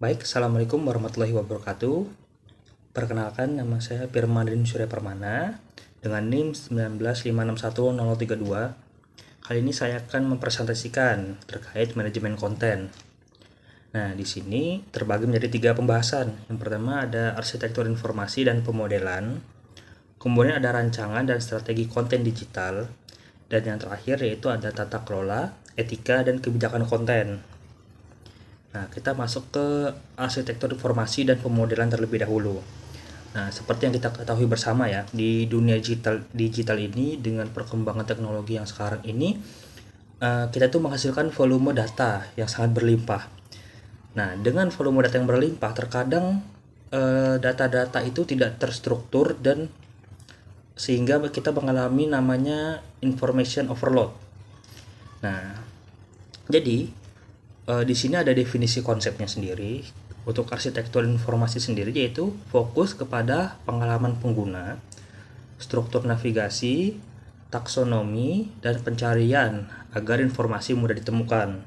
Baik, Assalamualaikum warahmatullahi wabarakatuh. Perkenalkan, nama saya Firmanudin Surya Permana dengan NIM 195610032. Kali ini saya akan mempresentasikan terkait manajemen konten. Nah, di sini terbagi menjadi 3 pembahasan. Yang pertama ada arsitektur informasi dan pemodelan. Kemudian ada rancangan dan strategi konten digital. Dan yang terakhir yaitu ada tata kelola, etika, dan kebijakan konten. Nah, kita masuk ke arsitektur informasi dan pemodelan terlebih dahulu. Nah, seperti yang kita ketahui bersama ya, di dunia digital ini dengan perkembangan teknologi yang sekarang ini, kita tuh menghasilkan volume data yang sangat berlimpah. Nah, dengan volume data yang berlimpah, terkadang data-data itu tidak terstruktur dan sehingga kita mengalami namanya information overload. Nah, jadi di sini ada definisi konsepnya sendiri. Untuk arsitektur informasi sendiri yaitu fokus kepada pengalaman pengguna, struktur navigasi, taksonomi, dan pencarian agar informasi mudah ditemukan.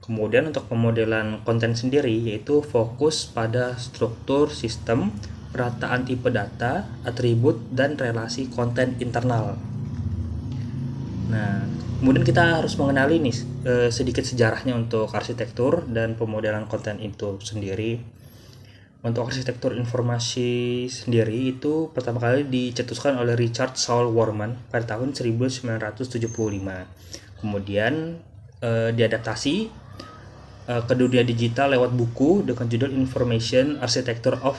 Kemudian untuk pemodelan konten sendiri yaitu fokus pada struktur sistem, perataan tipe data, atribut, dan relasi konten internal. Nah, kemudian kita harus mengenali nih sedikit sejarahnya untuk arsitektur dan pemodelan konten itu sendiri. Untuk arsitektur informasi sendiri itu pertama kali dicetuskan oleh Richard Saul Wurman pada tahun 1975. Kemudian diadaptasi ke dunia digital lewat buku dengan judul Information Architecture of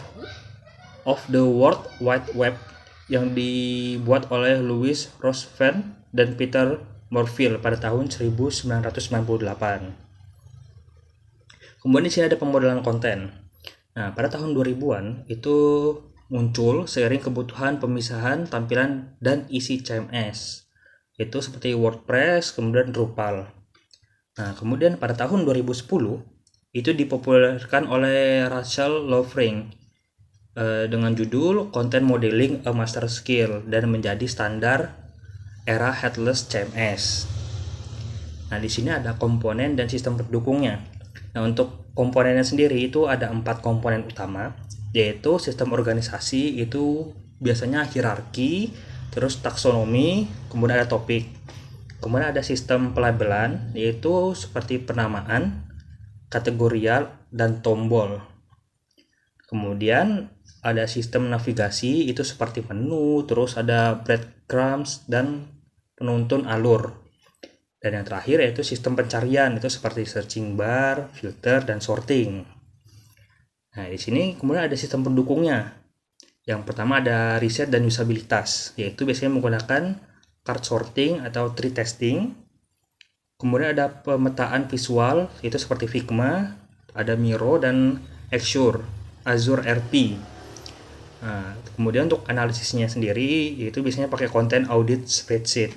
the World Wide Web yang dibuat oleh Louis Roosevelt dan Peter Morville pada tahun 1998. Kemudian di sini ada pemodelan konten. Nah, pada tahun 2000-an itu muncul seiring kebutuhan pemisahan tampilan dan isi CMS. Itu seperti WordPress, kemudian Drupal. Nah, kemudian pada tahun 2010 itu dipopulerkan oleh Rachel Lovering dengan judul Content Modeling a Master Skill dan menjadi standar era headless CMS. Nah, di sini ada komponen dan sistem pendukungnya. Nah, untuk komponennya sendiri itu ada 4 komponen utama, yaitu sistem organisasi itu biasanya hierarki, terus taksonomi, kemudian ada topik. Kemudian ada sistem pelabelan, yaitu seperti penamaan, kategorial, dan tombol. Kemudian ada sistem navigasi, itu seperti menu, terus ada breadcrumbs, dan penuntun alur. Dan yang terakhir yaitu sistem pencarian, itu seperti searching bar, filter, dan sorting. Nah, di sini kemudian ada sistem pendukungnya. Yang pertama ada riset dan usabilitas, yaitu biasanya menggunakan card sorting atau tree testing. Kemudian ada pemetaan visual, itu seperti Figma, ada Miro, dan Azure RP. Nah, kemudian untuk analisisnya sendiri yaitu biasanya pakai content audit spreadsheet.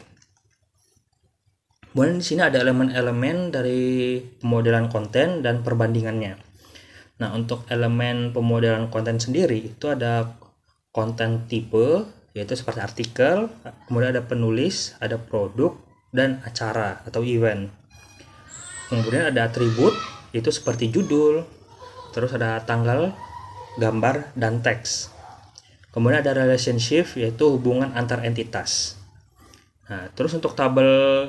Kemudian di sini ada elemen-elemen dari pemodelan konten dan perbandingannya. Nah, untuk elemen pemodelan konten sendiri itu ada konten tipe, yaitu seperti artikel, kemudian ada penulis, ada produk, dan acara atau event. Kemudian ada atribut, yaitu seperti judul, terus ada tanggal, gambar, dan teks. Kemudian ada relationship, yaitu hubungan antar entitas. Nah, terus untuk tabel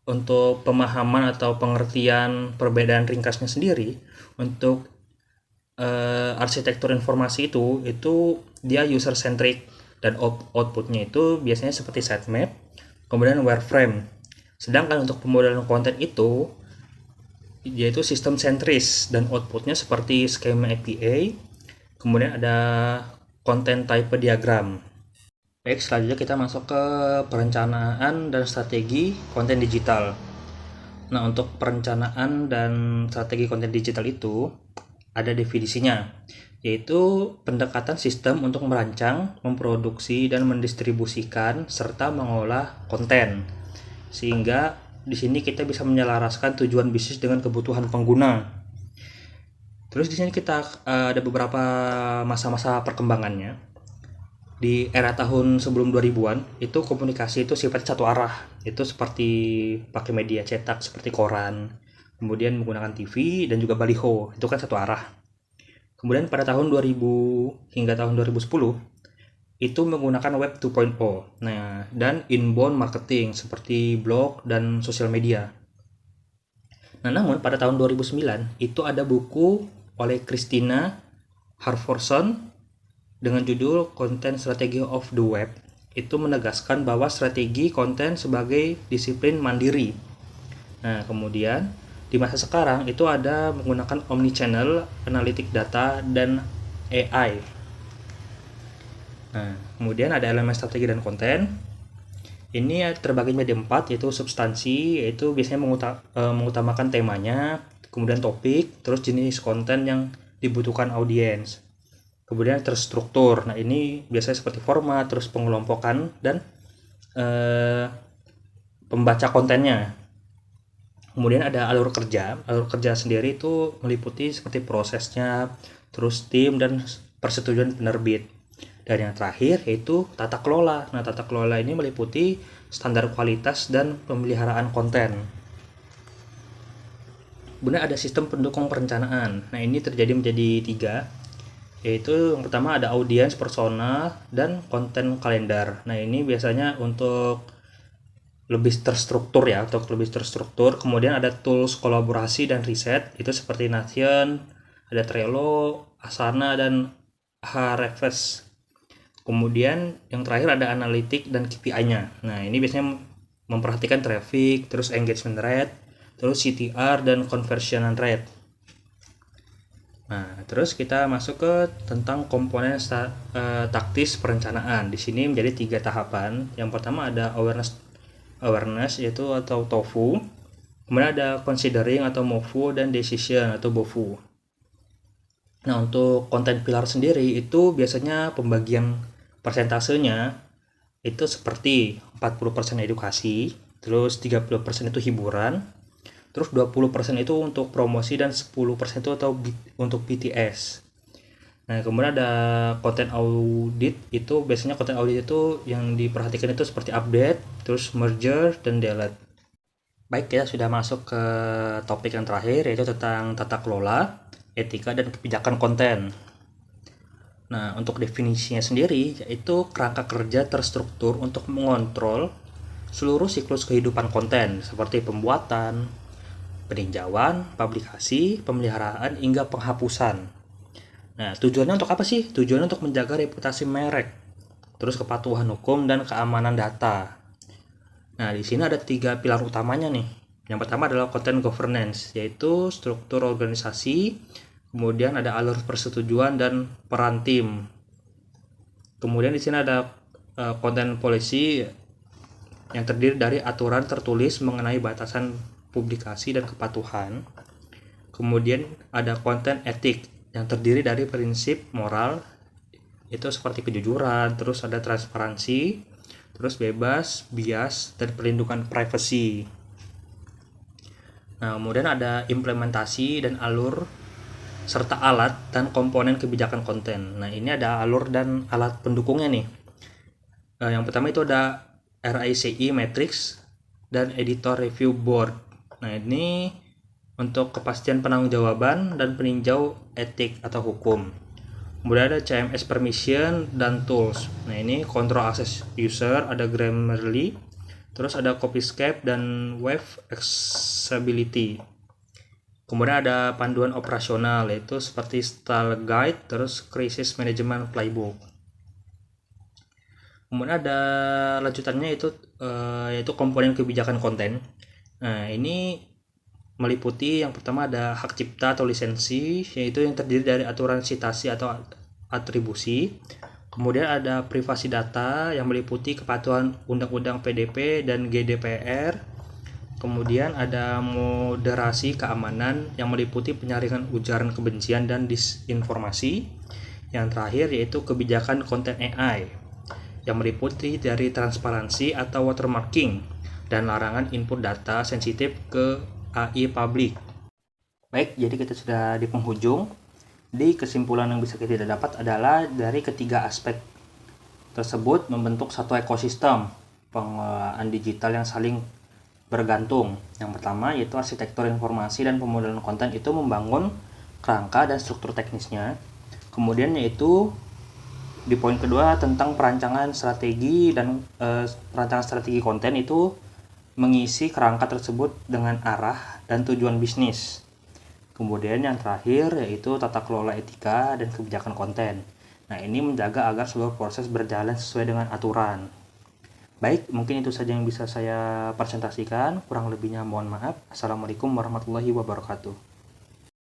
untuk pemahaman atau pengertian perbedaan ringkasnya sendiri, untuk arsitektur informasi itu dia user centric dan outputnya itu biasanya seperti sitemap, kemudian wireframe. Sedangkan untuk pemodelan konten itu yaitu sistem sentris dan outputnya seperti skema API, kemudian ada content type diagram. Baik, selanjutnya kita masuk ke perencanaan dan strategi konten digital. Nah, untuk perencanaan dan strategi konten digital itu ada definisinya, yaitu pendekatan sistem untuk merancang, memproduksi, dan mendistribusikan serta mengolah konten. Sehingga di sini kita bisa menyelaraskan tujuan bisnis dengan kebutuhan pengguna. Terus di sini kita ada beberapa masa-masa perkembangannya. Di era tahun sebelum 2000-an itu komunikasi itu sifatnya satu arah, itu seperti pakai media cetak seperti koran, kemudian menggunakan TV dan juga baliho, itu kan satu arah. Kemudian pada tahun 2000 hingga tahun 2010 itu menggunakan Web 2.0. Nah, dan inbound marketing seperti blog dan sosial media. Nah, namun pada tahun 2009 itu ada buku oleh Christina Harforson dengan judul Content Strategy of the Web. Itu menegaskan bahwa strategi konten sebagai disiplin mandiri. Nah, kemudian di masa sekarang itu ada menggunakan omnichannel, analytic data, dan AI. Nah, kemudian ada elemen strategi dan konten. Ini terbagi menjadi 4, yaitu substansi, yaitu biasanya mengutamakan temanya, kemudian topik, terus jenis konten yang dibutuhkan audiens. Kemudian terstruktur. Nah, ini biasanya seperti format, terus pengelompokan, dan pembaca kontennya. Kemudian ada alur kerja. Alur kerja sendiri itu meliputi seperti prosesnya, terus tim, dan persetujuan penerbit. Dan yang terakhir yaitu tata kelola. Nah, tata kelola ini meliputi standar kualitas dan pemeliharaan konten. Kemudian ada sistem pendukung perencanaan. Nah, ini terjadi menjadi 3, yaitu yang pertama ada audiens, persona, dan konten kalender. Nah, ini biasanya untuk lebih terstruktur ya, Kemudian ada tools kolaborasi dan riset, itu seperti Notion, ada Trello, Asana, dan Ahrefs. Kemudian yang terakhir ada analitik dan KPI-nya. Nah, ini biasanya memperhatikan traffic, terus engagement rate, terus CTR, dan conversion rate. Nah, terus kita masuk ke tentang komponen taktis perencanaan. Di sini menjadi 3 tahapan. Yang pertama ada awareness yaitu atau TOFU. Kemudian ada considering atau MOFU, dan decision atau BOFU. Nah, untuk konten pilar sendiri itu biasanya pembagian persentasenya itu seperti 40% edukasi, terus 30% itu hiburan, terus 20% itu untuk promosi, dan 10% itu untuk BTS. Nah, kemudian ada konten audit. Itu biasanya konten audit itu yang diperhatikan itu seperti update, terus merger, dan delete. Baik, kita sudah masuk ke topik yang terakhir, yaitu tentang tata kelola, etika, dan kebijakan konten. Nah, untuk definisinya sendiri, yaitu kerangka kerja terstruktur untuk mengontrol seluruh siklus kehidupan konten, seperti pembuatan, peninjauan, publikasi, pemeliharaan, hingga penghapusan. Nah, tujuannya untuk apa sih? Tujuannya untuk menjaga reputasi merek, terus kepatuhan hukum, dan keamanan data. Nah, di sini ada 3 pilar utamanya nih. Yang pertama adalah content governance, yaitu struktur organisasi, kemudian ada alur persetujuan dan peran tim. Kemudian di sini ada content policy yang terdiri dari aturan tertulis mengenai batasan publikasi dan kepatuhan. Kemudian ada content etik yang terdiri dari prinsip moral, itu seperti kejujuran, terus ada transparansi, terus bebas, bias, dan perlindungan privasi. Nah, kemudian ada implementasi dan alur, serta alat dan komponen kebijakan konten. Nah, ini ada alur dan alat pendukungnya nih. Yang pertama itu ada RICE Matrix dan Editor Review Board. Nah, ini untuk kepastian penanggung-jawaban dan peninjau etik atau hukum. Kemudian ada CMS Permission dan Tools. Nah, ini Control Access User, ada Grammarly, terus ada Copyscape dan Web Accessibility. Kemudian ada panduan operasional, yaitu seperti Style Guide, terus Crisis Management Playbook. Kemudian ada lanjutannya yaitu komponen kebijakan konten. Nah, ini meliputi yang pertama ada hak cipta atau lisensi, yaitu yang terdiri dari aturan sitasi atau atribusi. Kemudian ada privasi data yang meliputi kepatuhan Undang-Undang PDP dan GDPR. Kemudian ada moderasi keamanan yang meliputi penyaringan ujaran kebencian dan disinformasi. Yang terakhir yaitu kebijakan konten AI yang meliputi dari transparansi atau watermarking dan larangan input data sensitif ke AI publik. Baik, jadi kita sudah di penghujung. Di kesimpulan yang bisa kita dapat adalah dari ketiga aspek tersebut membentuk satu ekosistem pengelolaan digital yang saling bergantung. Yang pertama yaitu arsitektur informasi dan pemodelan konten itu membangun kerangka dan struktur teknisnya. Kemudian yaitu di poin kedua tentang perancangan strategi perancangan strategi konten itu mengisi kerangka tersebut dengan arah dan tujuan bisnis. Kemudian yang terakhir yaitu tata kelola etika dan kebijakan konten. Nah, ini menjaga agar seluruh proses berjalan sesuai dengan aturan. Baik, mungkin itu saja yang bisa saya presentasikan. Kurang lebihnya mohon maaf. Assalamualaikum warahmatullahi wabarakatuh.